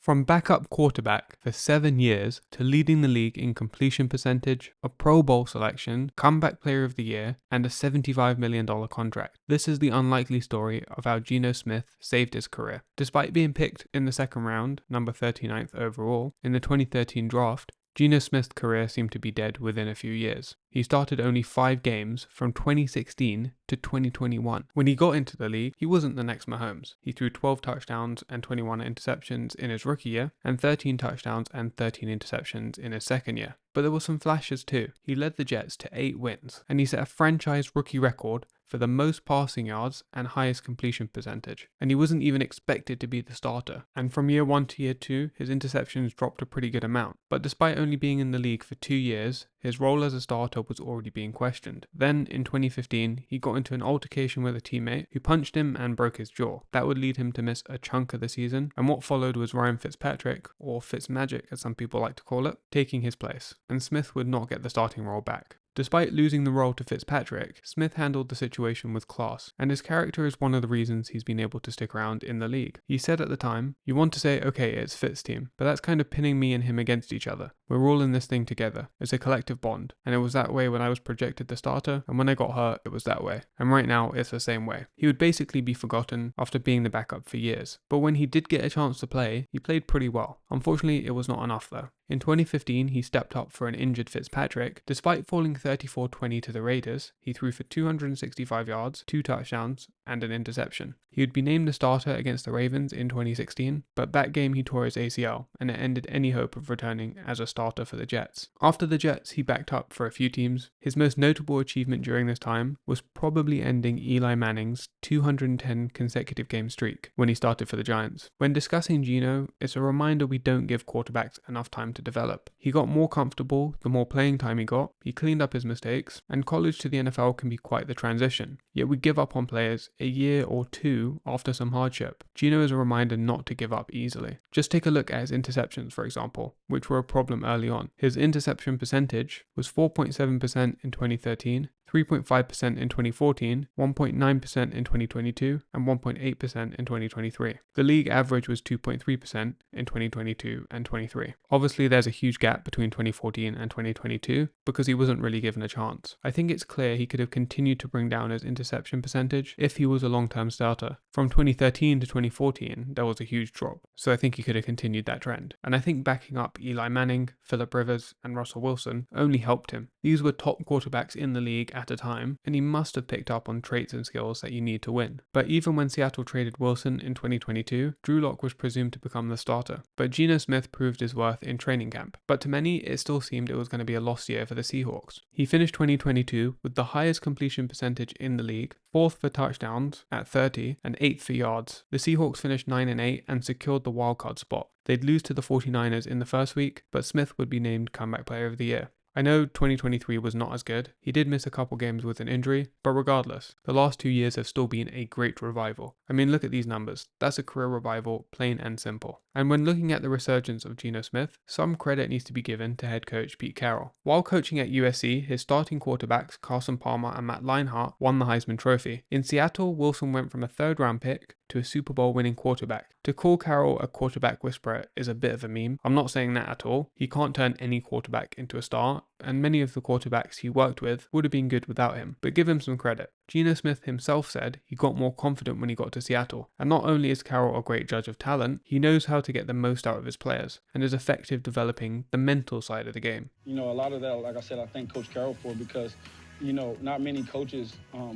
From backup quarterback for 7 years to leading the league in completion percentage, a Pro Bowl selection, comeback player of the year, and a $75 million contract. This is the unlikely story of how Geno Smith saved his career. Despite being picked in the second round, number 39th overall, in the 2013 draft, Geno Smith's career seemed to be dead within a few years. He started only 5 games from 2016 to 2021. When he got into the league, he wasn't the next Mahomes. He threw 12 touchdowns and 21 interceptions in his rookie year, and 13 touchdowns and 13 interceptions in his second year. But there were some flashes too. He led the Jets to 8 wins, and he set a franchise rookie record for the most passing yards and highest completion percentage. And he wasn't even expected to be the starter. And from year 1 to year 2, his interceptions dropped a pretty good amount. But despite only being in the league for 2 years, his role as a starter was already being questioned. Then, in 2015, he got into an altercation with a teammate who punched him and broke his jaw. That would lead him to miss a chunk of the season, and what followed was Ryan Fitzpatrick, or Fitzmagic as some people like to call it, taking his place. And Smith would not get the starting role back. Despite losing the role to Fitzpatrick, Smith handled the situation with class, and his character is one of the reasons he's been able to stick around in the league. He said at the time, "You want to say, okay, it's Fitz team, but that's kind of pinning me and him against each other. We're all in this thing together. It's a collective bond, and it was that way when I was projected the starter, and when I got hurt, it was that way. And right now, it's the same way." He would basically be forgotten after being the backup for years, but when he did get a chance to play, he played pretty well. Unfortunately, it was not enough though. In 2015, he stepped up for an injured Fitzpatrick. Despite falling 34-20 to the Raiders, he threw for 265 yards, 2 touchdowns, and an interception. He would be named the starter against the Ravens in 2016, but that game he tore his ACL, and it ended any hope of returning as a starter for the Jets. After the Jets, he backed up for a few teams. His most notable achievement during this time was probably ending Eli Manning's 210 consecutive game streak when he started for the Giants. When discussing Geno, it's a reminder we don't give quarterbacks enough time to develop. He got more comfortable the more playing time he got, he cleaned up his mistakes, and college to the NFL can be quite the transition. Yet we give up on players a year or 2 after some hardship. Geno is a reminder not to give up easily. Just take a look at his interceptions, for example, which were a problem early on. His interception percentage was 4.7% in 2013, 3.5% in 2014, 1.9% in 2022, and 1.8% in 2023. The league average was 2.3% in 2022 and 23. Obviously, there's a huge gap between 2014 and 2022 because he wasn't really given a chance. I think it's clear he could have continued to bring down his interception percentage if he was a long-term starter. From 2013 to 2014, there was a huge drop, so I think he could have continued that trend. And I think backing up Eli Manning, Phillip Rivers, and Russell Wilson only helped him. These were top quarterbacks in the league at a time, and he must have picked up on traits and skills that you need to win. But even when Seattle traded Wilson in 2022, Drew Lock was presumed to become the starter. But Geno Smith proved his worth in training camp. But to many, it still seemed it was going to be a lost year for the Seahawks. He finished 2022 with the highest completion percentage in the league, 4th for touchdowns at 30, and 8th for yards. The Seahawks finished 9-8 and secured the wildcard spot. They'd lose to the 49ers in the first week, but Smith would be named comeback player of the year. I know 2023 was not as good. He did miss a couple games with an injury, but regardless, the last 2 years have still been a great revival. I mean, look at these numbers. That's a career revival, plain and simple. And when looking at the resurgence of Geno Smith, some credit needs to be given to head coach Pete Carroll. While coaching at USC, his starting quarterbacks Carson Palmer and Matt Leinart won the Heisman Trophy. In Seattle, Wilson went from a 3rd-round pick to a Super Bowl winning quarterback. To call Carroll a quarterback whisperer is a bit of a meme. I'm not saying that at all. He can't turn any quarterback into a star, and many of the quarterbacks he worked with would have been good without him, but give him some credit. Geno Smith himself said he got more confident when he got to Seattle, and not only is Carroll a great judge of talent, he knows how to get the most out of his players, and is effective developing the mental side of the game. You know, a lot of that, like I said, I thank Coach Carroll for, because not many coaches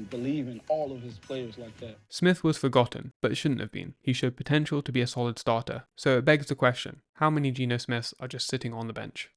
believe in all of his players like that. Smith was forgotten, but shouldn't have been. He showed potential to be a solid starter, so it begs the question, how many Geno Smiths are just sitting on the bench?